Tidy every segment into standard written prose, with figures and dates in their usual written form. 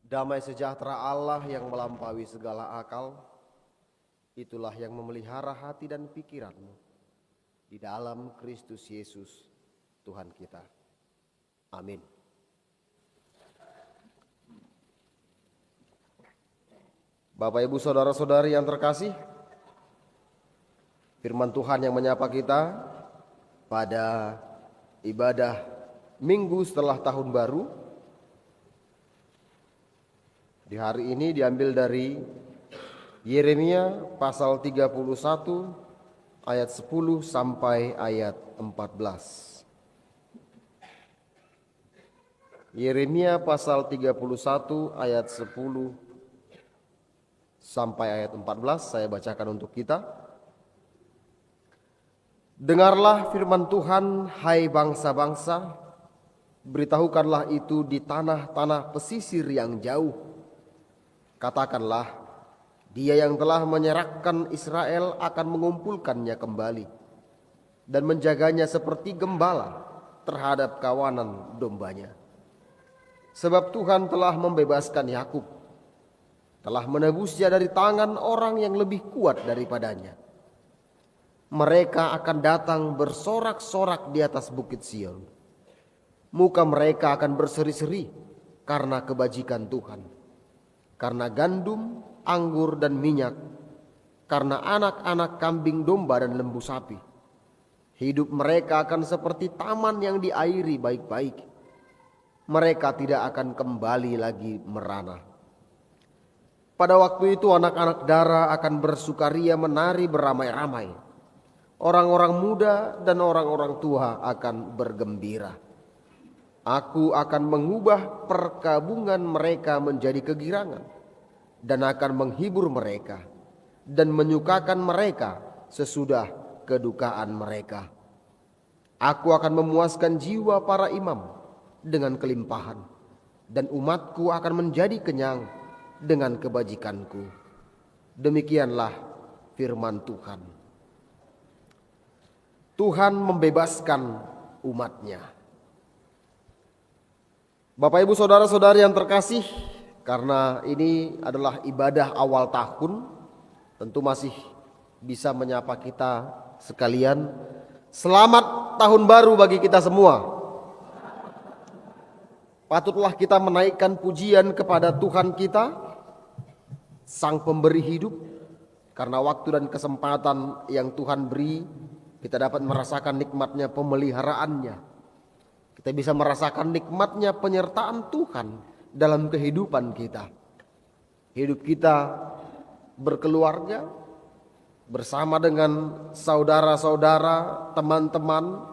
Damai sejahtera Allah yang melampaui segala akal, itulah yang memelihara hati dan pikiranmu di dalam Kristus Yesus Tuhan kita. Amin. Bapak, Ibu, saudara-saudari yang terkasih, firman Tuhan yang menyapa kita pada ibadah Minggu setelah Tahun Baru di hari ini diambil dari Yeremia pasal 31 ayat 10 sampai ayat 14. Yeremia pasal 31 ayat 10 sampai ayat 14 saya bacakan untuk kita. Dengarlah firman Tuhan, hai bangsa-bangsa, beritahukanlah itu di tanah-tanah pesisir yang jauh. Katakanlah, Dia yang telah menyerahkan Israel akan mengumpulkannya kembali dan menjaganya seperti gembala terhadap kawanan dombanya. Sebab Tuhan telah membebaskan Yakub, telah menebusnya dari tangan orang yang lebih kuat daripadanya. Mereka akan datang bersorak-sorak di atas bukit Sion. Muka mereka akan berseri-seri karena kebajikan Tuhan, karena gandum, anggur dan minyak, karena anak-anak kambing domba dan lembu sapi. Hidup mereka akan seperti taman yang diairi baik-baik. Mereka tidak akan kembali lagi merana. Pada waktu itu anak-anak dara akan bersukaria menari beramai-ramai. Orang-orang muda dan orang-orang tua akan bergembira. Aku akan mengubah perkabungan mereka menjadi kegirangan dan akan menghibur mereka dan menyukakan mereka sesudah kedukaan mereka. Aku akan memuaskan jiwa para imam dengan kelimpahan dan umatku akan menjadi kenyang dengan kebajikanku. Demikianlah firman Tuhan. Tuhan membebaskan umatnya. Bapak, Ibu, saudara-saudari yang terkasih, karena ini adalah ibadah awal tahun, tentu masih bisa menyapa kita sekalian. Selamat Tahun Baru bagi kita semua. Patutlah kita menaikkan pujian kepada Tuhan kita, Sang Pemberi hidup, karena waktu dan kesempatan yang Tuhan beri, kita dapat merasakan nikmatnya pemeliharaannya. Kita bisa merasakan nikmatnya penyertaan Tuhan dalam kehidupan kita. Hidup kita berkeluarga, bersama dengan saudara-saudara, teman-teman.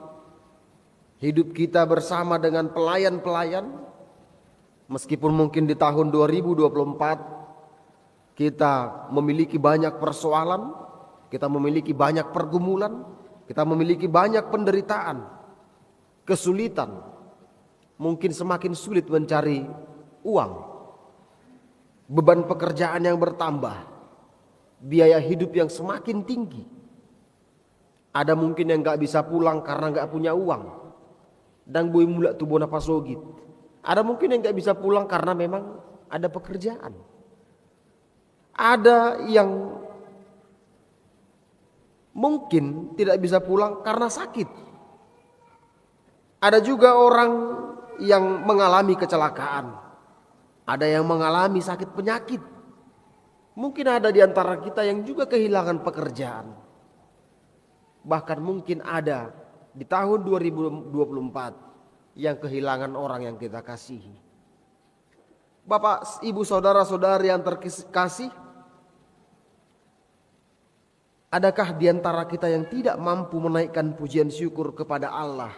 Hidup kita bersama dengan pelayan-pelayan. Meskipun mungkin di tahun 2024 kita memiliki banyak persoalan, kita memiliki banyak pergumulan, kita memiliki banyak penderitaan, kesulitan, mungkin semakin sulit mencari uang, beban pekerjaan yang bertambah, biaya hidup yang semakin tinggi. Ada mungkin yang gak bisa pulang karena gak punya uang, dan bui mulak tubuh napas sogit. Ada mungkin yang gak bisa pulang karena memang ada pekerjaan. Ada yang mungkin tidak bisa pulang karena sakit. Ada juga orang yang mengalami kecelakaan. Ada yang mengalami sakit penyakit. Mungkin ada di antara kita yang juga kehilangan pekerjaan. Bahkan mungkin ada di tahun 2024 yang kehilangan orang yang kita kasihi. Bapak, Ibu, saudara-saudari yang terkasih, adakah di antara kita yang tidak mampu menaikkan pujian syukur kepada Allah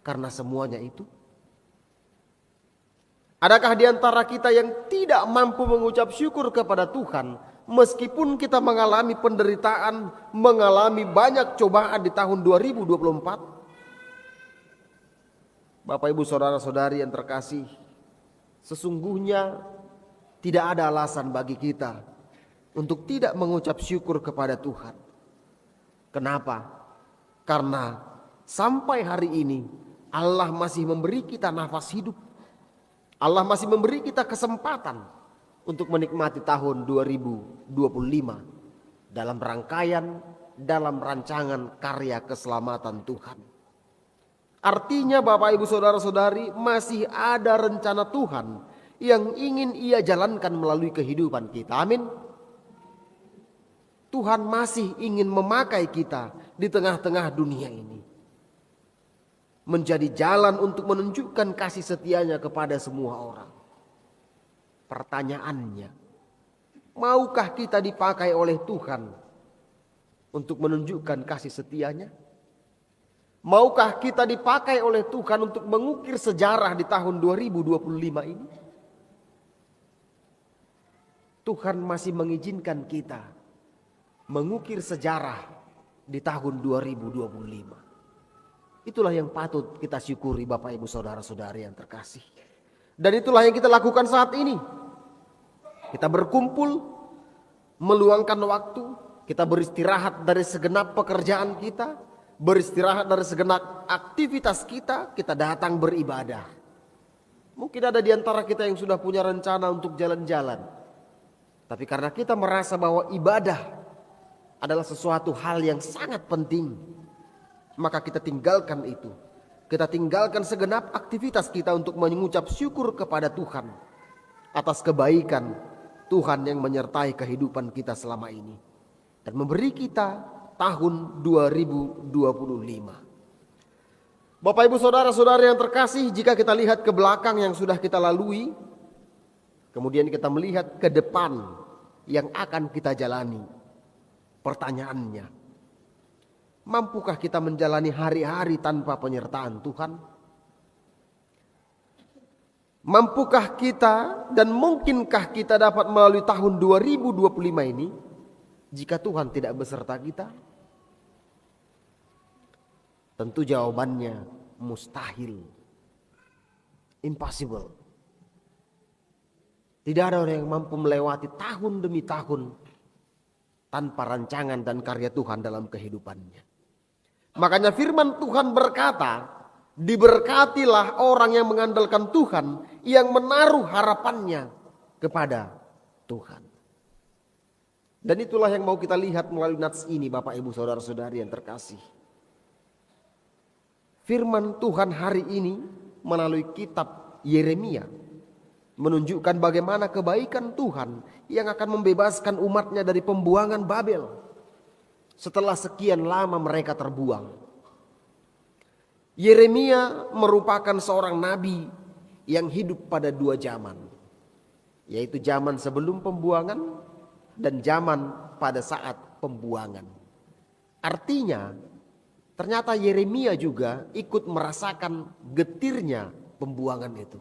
karena semuanya itu? Adakah di antara kita yang tidak mampu mengucap syukur kepada Tuhan meskipun kita mengalami penderitaan, mengalami banyak cobaan di tahun 2024? Bapak, Ibu, saudara-saudari yang terkasih, sesungguhnya tidak ada alasan bagi kita untuk tidak mengucap syukur kepada Tuhan. Kenapa? Karena sampai hari ini Allah masih memberi kita nafas hidup. Allah masih memberi kita kesempatan untuk menikmati tahun 2025 dalam rangkaian, dalam rancangan karya keselamatan Tuhan. Artinya Bapak Ibu Saudara-saudari, masih ada rencana Tuhan yang ingin Ia jalankan melalui kehidupan kita. Amin. Tuhan masih ingin memakai kita di tengah-tengah dunia ini, menjadi jalan untuk menunjukkan kasih setianya kepada semua orang. Pertanyaannya, maukah kita dipakai oleh Tuhan untuk menunjukkan kasih setianya? Maukah kita dipakai oleh Tuhan untuk mengukir sejarah di tahun 2025 ini? Tuhan masih mengizinkan kita mengukir sejarah di tahun 2025. Itulah yang patut kita syukuri Bapak Ibu Saudara-saudari yang terkasih. Dan itulah yang kita lakukan saat ini. Kita berkumpul, meluangkan waktu, kita beristirahat dari segenap pekerjaan kita, beristirahat dari segenap aktivitas kita, kita datang beribadah. Mungkin ada di antara kita yang sudah punya rencana untuk jalan-jalan. Tapi karena kita merasa bahwa ibadah adalah sesuatu hal yang sangat penting, maka kita tinggalkan itu. Kita tinggalkan segenap aktivitas kita untuk mengucap syukur kepada Tuhan atas kebaikan Tuhan yang menyertai kehidupan kita selama ini dan memberi kita tahun 2025. Bapak Ibu Saudara-saudara yang terkasih, jika kita lihat ke belakang yang sudah kita lalui, kemudian kita melihat ke depan yang akan kita jalani, pertanyaannya, mampukah kita menjalani hari-hari tanpa penyertaan Tuhan? Mampukah kita dan mungkinkah kita dapat melalui tahun 2025 ini jika Tuhan tidak beserta kita? Tentu jawabannya mustahil. Impossible. Tidak ada orang yang mampu melewati tahun demi tahun tanpa rancangan dan karya Tuhan dalam kehidupannya. Makanya firman Tuhan berkata, diberkatilah orang yang mengandalkan Tuhan, yang menaruh harapannya kepada Tuhan. Dan itulah yang mau kita lihat melalui nats ini Bapak Ibu Saudara-saudari yang terkasih. Firman Tuhan hari ini melalui kitab Yeremia menunjukkan bagaimana kebaikan Tuhan yang akan membebaskan umatnya dari pembuangan Babel. Setelah sekian lama mereka terbuang. Yeremia merupakan seorang nabi yang hidup pada dua zaman. Yaitu zaman sebelum pembuangan dan zaman pada saat pembuangan. Artinya ternyata Yeremia juga ikut merasakan getirnya pembuangan itu.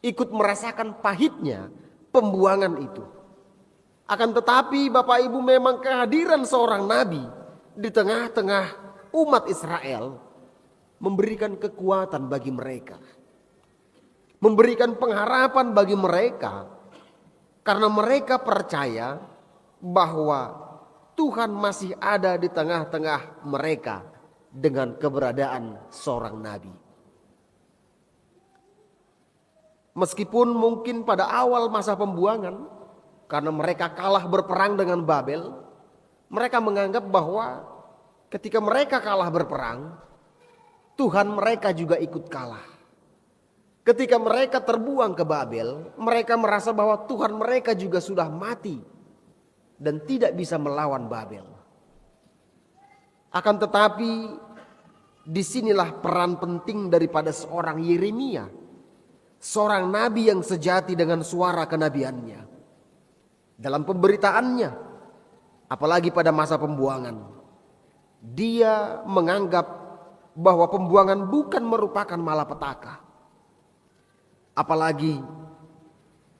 Ikut merasakan pahitnya pembuangan itu. Akan tetapi Bapak Ibu, memang kehadiran seorang nabi di tengah-tengah umat Israel memberikan kekuatan bagi mereka. Memberikan pengharapan bagi mereka. Karena mereka percaya bahwa Tuhan masih ada di tengah-tengah mereka dengan keberadaan seorang nabi. Meskipun mungkin pada awal masa pembuangan, karena mereka kalah berperang dengan Babel, mereka menganggap bahwa ketika mereka kalah berperang, Tuhan mereka juga ikut kalah. Ketika mereka terbuang ke Babel, mereka merasa bahwa Tuhan mereka juga sudah mati dan tidak bisa melawan Babel. Akan tetapi disinilah peran penting daripada seorang Yeremia, seorang nabi yang sejati dengan suara kenabiannya. Dalam pemberitaannya, apalagi pada masa pembuangan, dia menganggap bahwa pembuangan bukan merupakan malapetaka. Apalagi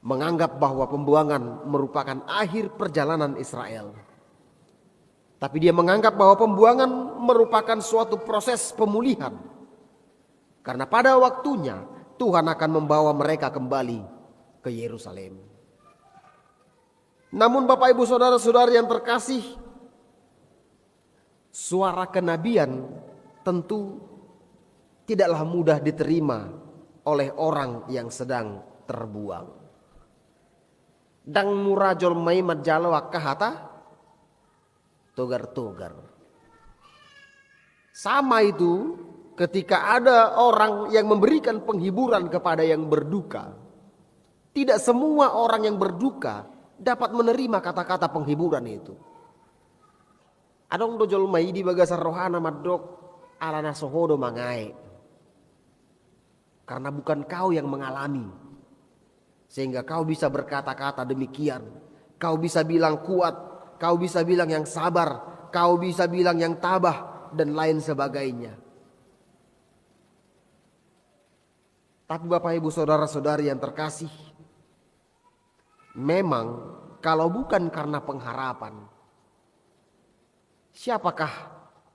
menganggap bahwa pembuangan merupakan akhir perjalanan Israel. Tapi dia menganggap bahwa pembuangan merupakan suatu proses pemulihan. Karena pada waktunya Tuhan akan membawa mereka kembali ke Yerusalem. Namun Bapak Ibu Saudara-saudari yang terkasih, suara kenabian tentu tidaklah mudah diterima oleh orang yang sedang terbuang. Dang murajol maimat jalo kahata togar-togar. Sama itu ketika ada orang yang memberikan penghiburan kepada yang berduka. Tidak semua orang yang berduka dapat menerima kata-kata penghiburan itu. Adong dojol mai di bagasar rohana madok alana sohodo mangai. Karena bukan kau yang mengalami. Sehingga kau bisa berkata-kata demikian. Kau bisa bilang kuat. Kau bisa bilang yang sabar. Kau bisa bilang yang tabah. Dan lain sebagainya. Tapi Bapak Ibu Saudara-saudari yang terkasih. Memang kalau bukan karena pengharapan. Siapakah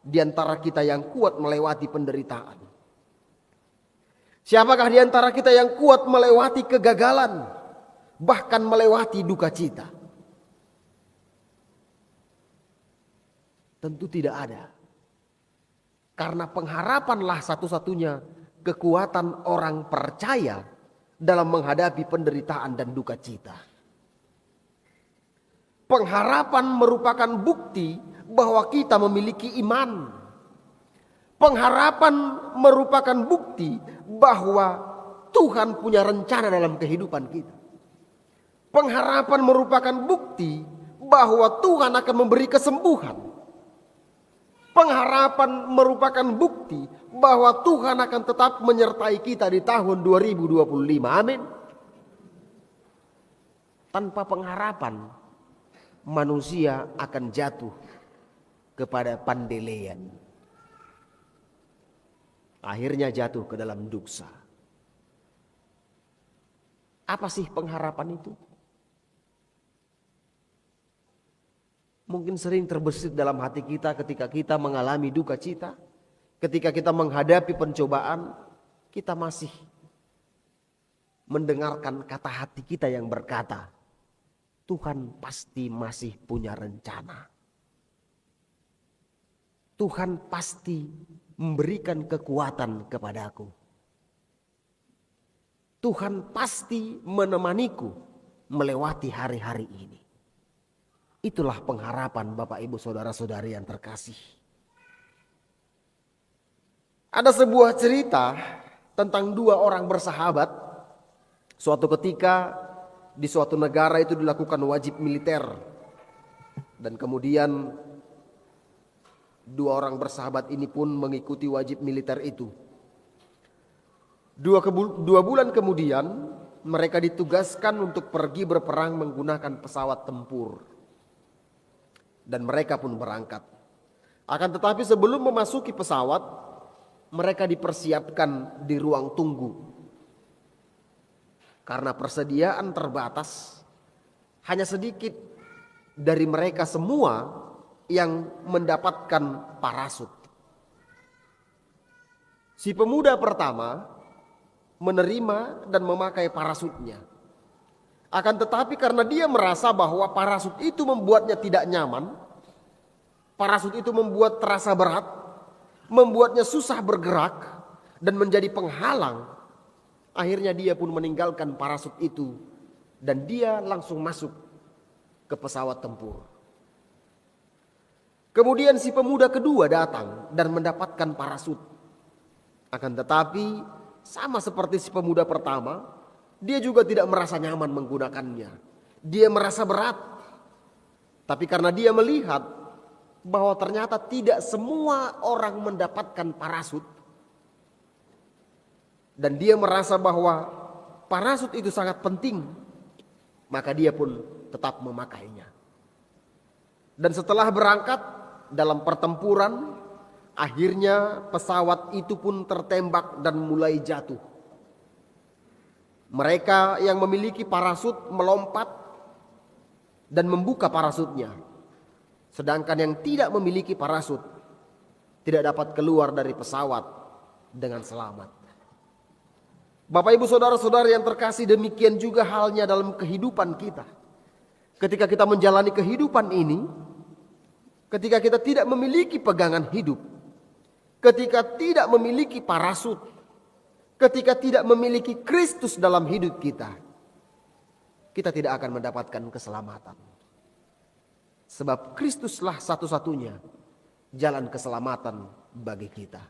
di antara kita yang kuat melewati penderitaan? Siapakah di antara kita yang kuat melewati kegagalan, bahkan melewati duka cita? Tentu tidak ada. Karena pengharapanlah satu-satunya kekuatan orang percaya dalam menghadapi penderitaan dan duka cita. Pengharapan merupakan bukti bahwa kita memiliki iman. Pengharapan merupakan bukti bahwa Tuhan punya rencana dalam kehidupan kita. Pengharapan merupakan bukti bahwa Tuhan akan memberi kesembuhan. Pengharapan merupakan bukti bahwa Tuhan akan tetap menyertai kita di tahun 2025. Amin. Tanpa pengharapan, manusia akan jatuh kepada pandelean. Akhirnya jatuh ke dalam dosa. Apa sih pengharapan itu? Mungkin sering terbesit dalam hati kita ketika kita mengalami duka cita. Ketika kita menghadapi pencobaan, kita masih mendengarkan kata hati kita yang berkata, Tuhan pasti masih punya rencana. Tuhan pasti memberikan kekuatan kepadaku. Tuhan pasti menemaniku melewati hari-hari ini. Itulah pengharapan Bapak Ibu Saudara-saudari yang terkasih. Ada sebuah cerita tentang dua orang bersahabat. Suatu ketika di suatu negara itu dilakukan wajib militer. Dan kemudian dua orang bersahabat ini pun mengikuti wajib militer itu. Dua bulan kemudian mereka ditugaskan untuk pergi berperang menggunakan pesawat tempur. Dan mereka pun berangkat. Akan tetapi sebelum memasuki pesawat, mereka dipersiapkan di ruang tunggu. Karena persediaan terbatas, hanya sedikit dari mereka semua yang mendapatkan parasut. Si pemuda pertama menerima dan memakai parasutnya. Akan tetapi karena dia merasa bahwa parasut itu membuatnya tidak nyaman, parasut itu membuat terasa berat, membuatnya susah bergerak dan menjadi penghalang. Akhirnya dia pun meninggalkan parasut itu dan dia langsung masuk ke pesawat tempur. Kemudian si pemuda kedua datang dan mendapatkan parasut. Akan tetapi sama seperti si pemuda pertama, dia juga tidak merasa nyaman menggunakannya. Dia merasa berat. Tapi karena dia melihat bahwa ternyata tidak semua orang mendapatkan parasut, dan dia merasa bahwa parasut itu sangat penting, maka dia pun tetap memakainya. Dan setelah berangkat dalam pertempuran, akhirnya pesawat itu pun tertembak dan mulai jatuh. Mereka yang memiliki parasut melompat dan membuka parasutnya. Sedangkan yang tidak memiliki parasut tidak dapat keluar dari pesawat dengan selamat. Bapak Ibu Saudara-saudari yang terkasih, demikian juga halnya dalam kehidupan kita. Ketika kita menjalani kehidupan ini, ketika kita tidak memiliki pegangan hidup, ketika tidak memiliki parasut, ketika tidak memiliki Kristus dalam hidup kita, kita tidak akan mendapatkan keselamatan. Sebab Kristuslah satu-satunya jalan keselamatan bagi kita.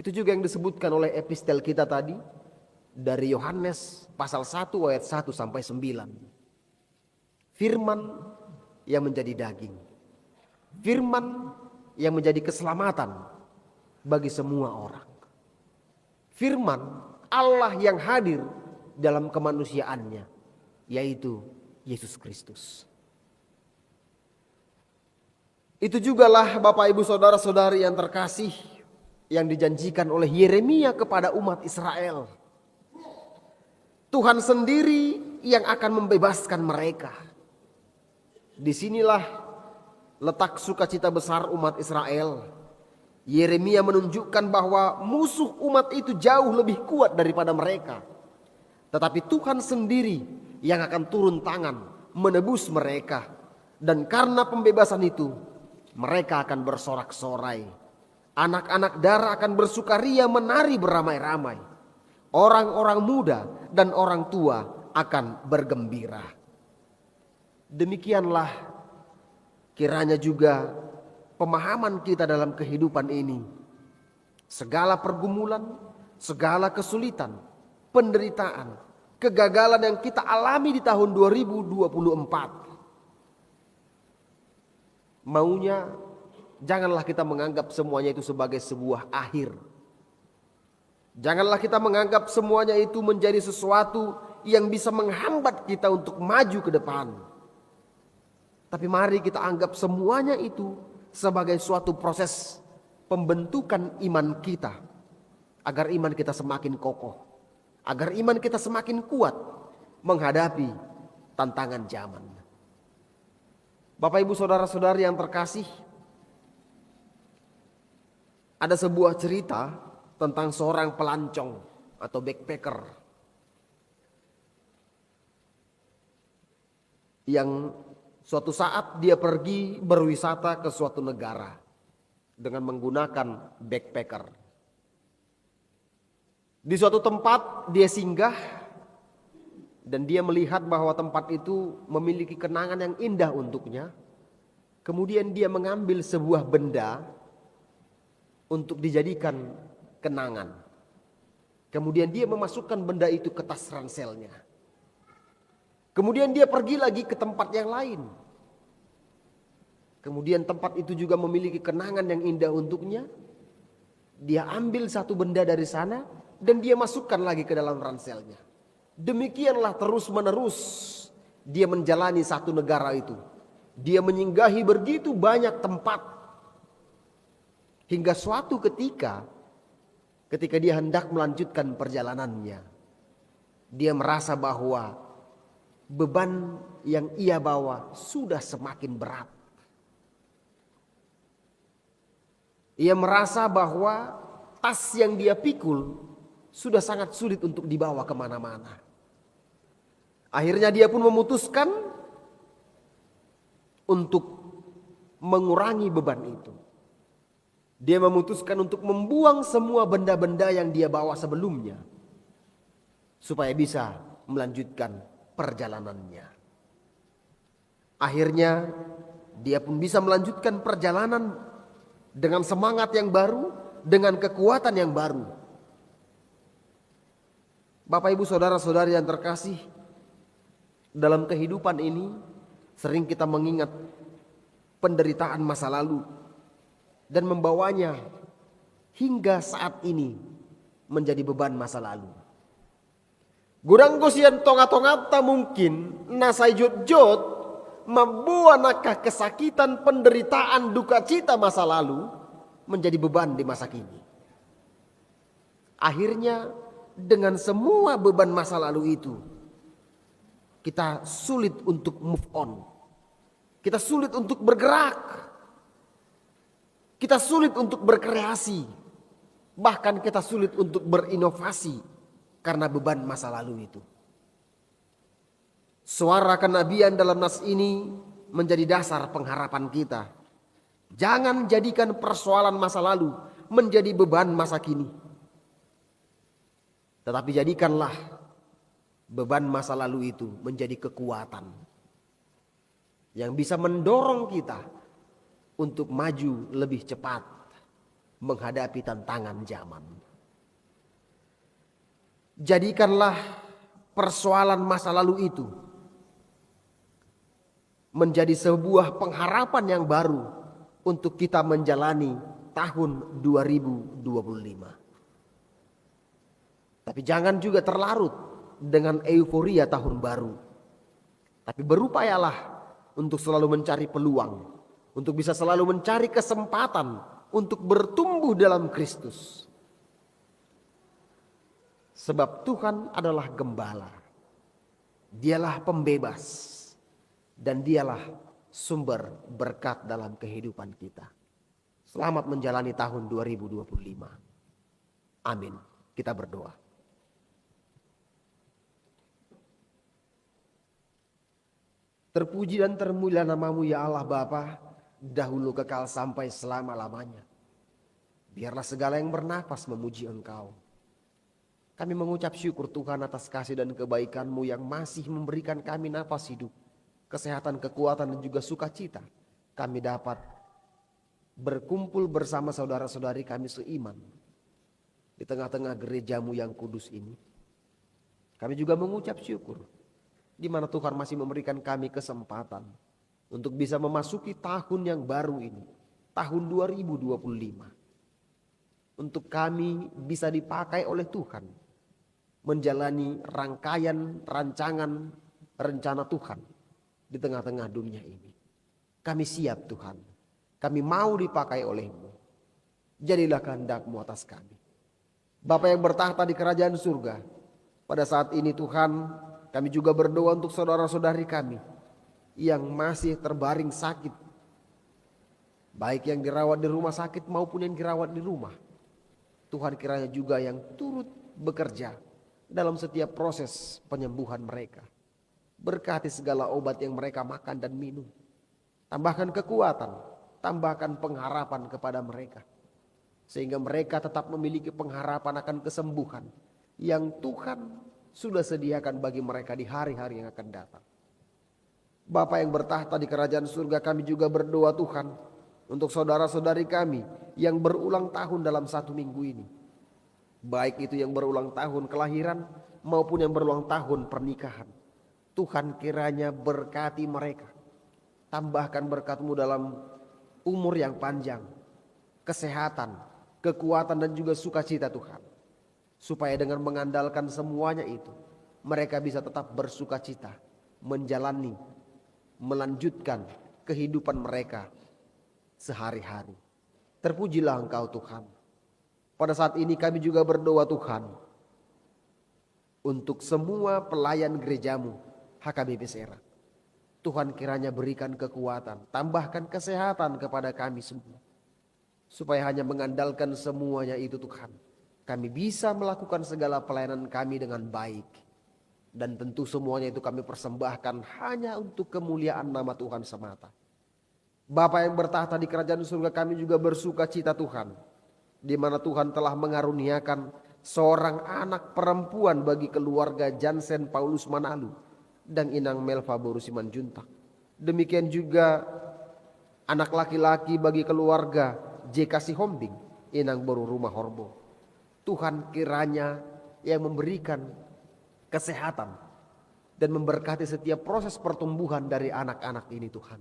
Itu juga yang disebutkan oleh epistel kita tadi dari Yohanes pasal 1 ayat 1 sampai 9. Firman yang menjadi daging. Firman yang menjadi keselamatan bagi semua orang. Firman Allah yang hadir dalam kemanusiaannya, yaitu Yesus Kristus. Itu jugalah Bapak Ibu Saudara-saudari yang terkasih yang dijanjikan oleh Yeremia kepada umat Israel. Tuhan sendiri yang akan membebaskan mereka. Disinilah letak sukacita besar umat Israel. Yeremia menunjukkan bahwa musuh umat itu jauh lebih kuat daripada mereka. Tetapi Tuhan sendiri yang akan turun tangan menebus mereka. Dan karena pembebasan itu, mereka akan bersorak-sorai. Anak-anak darah akan bersukaria menari beramai-ramai. Orang-orang muda dan orang tua akan bergembira. Demikianlah kiranya juga pemahaman kita dalam kehidupan ini. Segala pergumulan, segala kesulitan, penderitaan, kegagalan yang kita alami di tahun 2024. Maunya janganlah kita menganggap semuanya itu sebagai sebuah akhir. Janganlah kita menganggap semuanya itu menjadi sesuatu yang bisa menghambat kita untuk maju ke depan. Tapi mari kita anggap semuanya itu sebagai suatu proses pembentukan iman kita. Agar iman kita semakin kokoh. Agar iman kita semakin kuat menghadapi tantangan zaman. Bapak Ibu Saudara-saudari yang terkasih, ada sebuah cerita tentang seorang pelancong atau backpacker yang suatu saat dia pergi berwisata ke suatu negara dengan menggunakan backpacker. Di suatu tempat dia singgah dan dia melihat bahwa tempat itu memiliki kenangan yang indah untuknya. Kemudian dia mengambil sebuah benda untuk dijadikan kenangan. Kemudian dia memasukkan benda itu ke tas ranselnya. Kemudian dia pergi lagi ke tempat yang lain. Kemudian tempat itu juga memiliki kenangan yang indah untuknya. Dia ambil satu benda dari sana dan dia masukkan lagi ke dalam ranselnya. Demikianlah terus menerus dia menjalani satu negara itu. Dia menyinggahi begitu banyak tempat. Hingga suatu ketika dia hendak melanjutkan perjalanannya, dia merasa bahwa beban yang ia bawa sudah semakin berat. Ia merasa bahwa tas yang dia pikul sudah sangat sulit untuk dibawa kemana-mana. Akhirnya dia pun memutuskan untuk mengurangi beban itu. Dia memutuskan untuk membuang semua benda-benda yang dia bawa sebelumnya, supaya bisa melanjutkan perjalanannya. Akhirnya dia pun bisa melanjutkan perjalanan dengan semangat yang baru, dengan kekuatan yang baru. Bapak Ibu Saudara-saudari yang terkasih, dalam kehidupan ini sering kita mengingat penderitaan masa lalu dan membawanya hingga saat ini menjadi beban masa lalu. Gurang gosian tonga-tonga tak mungkin nasai jod-jod membuat kesakitan, penderitaan, duka cita masa lalu menjadi beban di masa kini. Akhirnya dengan semua beban masa lalu itu, kita sulit untuk move on. Kita sulit untuk bergerak. Kita sulit untuk berkreasi. Bahkan kita sulit untuk berinovasi karena beban masa lalu itu. Suara kenabian dalam nas ini menjadi dasar pengharapan kita. Jangan jadikan persoalan masa lalu menjadi beban masa kini. Tetapi jadikanlah beban masa lalu itu menjadi kekuatan yang bisa mendorong kita untuk maju lebih cepat menghadapi tantangan zaman. Jadikanlah persoalan masa lalu itu menjadi sebuah pengharapan yang baru untuk kita menjalani tahun 2025. Tapi jangan juga terlarut dengan euforia tahun baru. Tapi berupayalah untuk selalu mencari peluang, untuk bisa selalu mencari kesempatan untuk bertumbuh dalam Kristus. Sebab Tuhan adalah gembala. Dialah pembebas dan dialah sumber berkat dalam kehidupan kita. Selamat menjalani tahun 2025. Amin. Kita berdoa. Terpuji dan termulia namamu ya Allah Bapa, dahulu kekal sampai selama-lamanya. Biarlah segala yang bernafas memuji Engkau. Kami mengucap syukur Tuhan atas kasih dan kebaikan-Mu yang masih memberikan kami nafas hidup, kesehatan, kekuatan dan juga sukacita. Kami dapat berkumpul bersama saudara-saudari kami seiman di tengah-tengah gereja-Mu yang kudus ini. Kami juga mengucap syukur di mana Tuhan masih memberikan kami kesempatan untuk bisa memasuki tahun yang baru ini, tahun 2025. Untuk kami bisa dipakai oleh Tuhan menjalani rangkaian rancangan rencana Tuhan di tengah-tengah dunia ini. Kami siap Tuhan, kami mau dipakai oleh-Mu. Jadilah kehendak-Mu atas kami. Bapa yang bertahta di kerajaan surga, pada saat ini Tuhan, kami juga berdoa untuk saudara-saudari kami yang masih terbaring sakit, baik yang dirawat di rumah sakit maupun yang dirawat di rumah. Tuhan kiranya juga yang turut bekerja dalam setiap proses penyembuhan mereka. Berkati segala obat yang mereka makan dan minum. Tambahkan kekuatan, tambahkan pengharapan kepada mereka, sehingga mereka tetap memiliki pengharapan akan kesembuhan yang Tuhan sudah sediakan bagi mereka di hari-hari yang akan datang. Bapa yang bertahta di kerajaan surga, kami juga berdoa Tuhan untuk saudara-saudari kami yang berulang tahun dalam satu minggu ini. Baik itu yang berulang tahun kelahiran maupun yang berulang tahun pernikahan. Tuhan kiranya berkati mereka. Tambahkan berkat-Mu dalam umur yang panjang, kesehatan, kekuatan dan juga sukacita Tuhan. Supaya dengan mengandalkan semuanya itu, mereka bisa tetap bersukacita, menjalani, melanjutkan kehidupan mereka sehari-hari. Terpujilah Engkau Tuhan. Pada saat ini kami juga berdoa Tuhan, untuk semua pelayan gereja-Mu, HKBP Serang. Tuhan kiranya berikan kekuatan, tambahkan kesehatan kepada kami semua. Supaya hanya mengandalkan semuanya itu Tuhan, kami bisa melakukan segala pelayanan kami dengan baik. Dan tentu semuanya itu kami persembahkan hanya untuk kemuliaan nama Tuhan semata. Bapa yang bertahta di kerajaan surga, kami juga bersuka cita Tuhan, di mana Tuhan telah mengaruniakan seorang anak perempuan bagi keluarga Jansen Paulus Manalu dan Inang Melva Boru Simanjuntak. Demikian juga anak laki-laki bagi keluarga JK Sihombing, Inang Boru Rumah Horbo. Tuhan kiranya yang memberikan kesehatan dan memberkati setiap proses pertumbuhan dari anak-anak ini Tuhan.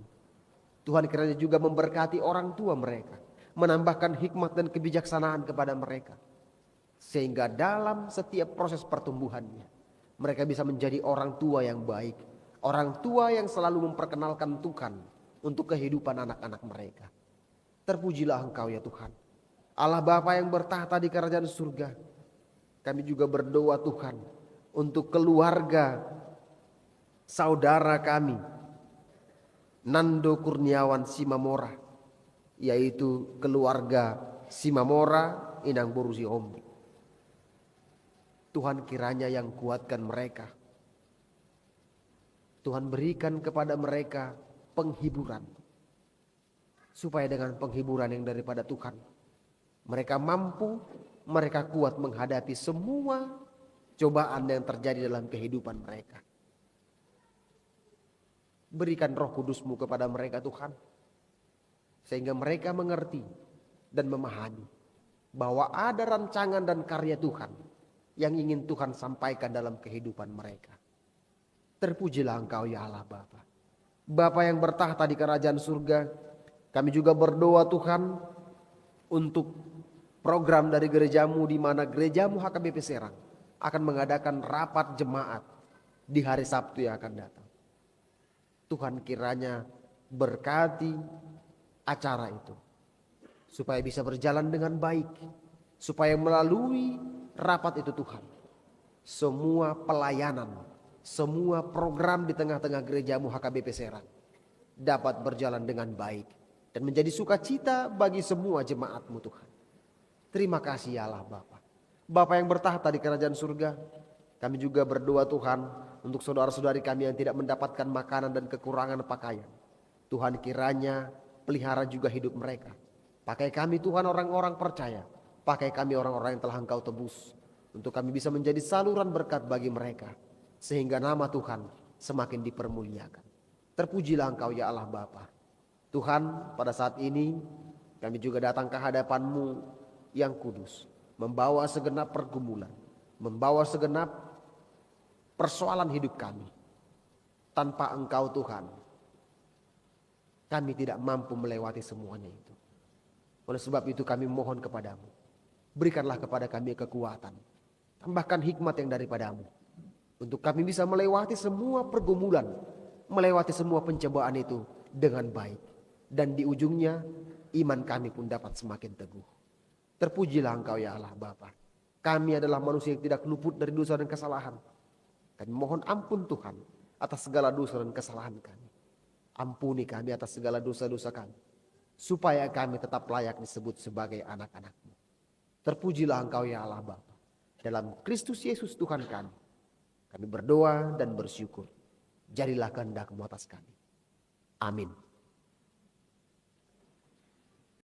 Tuhan kiranya juga memberkati orang tua mereka, menambahkan hikmat dan kebijaksanaan kepada mereka. Sehingga dalam setiap proses pertumbuhannya, mereka bisa menjadi orang tua yang baik, orang tua yang selalu memperkenalkan Tuhan untuk kehidupan anak-anak mereka. Terpujilah Engkau ya Tuhan, Allah Bapa yang bertahta di kerajaan surga. Kami juga berdoa Tuhan untuk keluarga saudara kami Nando Kurniawan Simamora, yaitu keluarga Simamora Inang Boru Sihombing. Tuhan kiranya yang kuatkan mereka. Tuhan berikan kepada mereka penghiburan, supaya dengan penghiburan yang daripada Tuhan, mereka mampu, mereka kuat menghadapi semua cobaan yang terjadi dalam kehidupan mereka. Berikan Roh Kudus-Mu kepada mereka Tuhan, sehingga mereka mengerti dan memahami bahwa ada rancangan dan karya Tuhan yang ingin Tuhan sampaikan dalam kehidupan mereka. Terpujilah Engkau ya Allah Bapa. Bapa yang bertahta di kerajaan surga, kami juga berdoa Tuhan untuk program dari gerejamu, di mana gerejamu HKBP Serang akan mengadakan rapat jemaat di hari Sabtu yang akan datang. Tuhan kiranya berkati acara itu, supaya bisa berjalan dengan baik, supaya melalui rapat itu Tuhan, semua pelayanan, semua program di tengah-tengah gerejamu HKBP Serang dapat berjalan dengan baik dan menjadi sukacita bagi semua jemaatmu Tuhan. Terima kasih ya Allah Bapa. Bapa yang bertahta di kerajaan surga, kami juga berdoa Tuhan untuk saudara-saudari kami yang tidak mendapatkan makanan dan kekurangan pakaian. Tuhan kiranya pelihara juga hidup mereka. Pakai kami Tuhan orang-orang percaya. Pakai kami orang-orang yang telah Engkau tebus, untuk kami bisa menjadi saluran berkat bagi mereka, sehingga nama Tuhan semakin dipermuliakan. Terpujilah Engkau ya Allah Bapa. Tuhan, pada saat ini kami juga datang ke hadapan-Mu yang kudus, membawa segenap pergumulan, membawa segenap persoalan hidup kami. Tanpa Engkau Tuhan, kami tidak mampu melewati semuanya itu. Oleh sebab itu kami mohon kepadamu, berikanlah kepada kami kekuatan, tambahkan hikmat yang daripadamu, untuk kami bisa melewati semua pergumulan, melewati semua pencobaan itu dengan baik. Dan di ujungnya iman kami pun dapat semakin teguh. Terpujilah Engkau ya Allah Bapa. Kami adalah manusia yang tidak luput dari dosa dan kesalahan. Kami mohon ampun Tuhan atas segala dosa dan kesalahan kami. Ampuni kami atas segala dosa-dosa kami, supaya kami tetap layak disebut sebagai anak-anak-Mu. Terpujilah Engkau ya Allah Bapa. Dalam Kristus Yesus Tuhan kami berdoa dan bersyukur. Jadilah kehendak-Mu atas kami. Amin.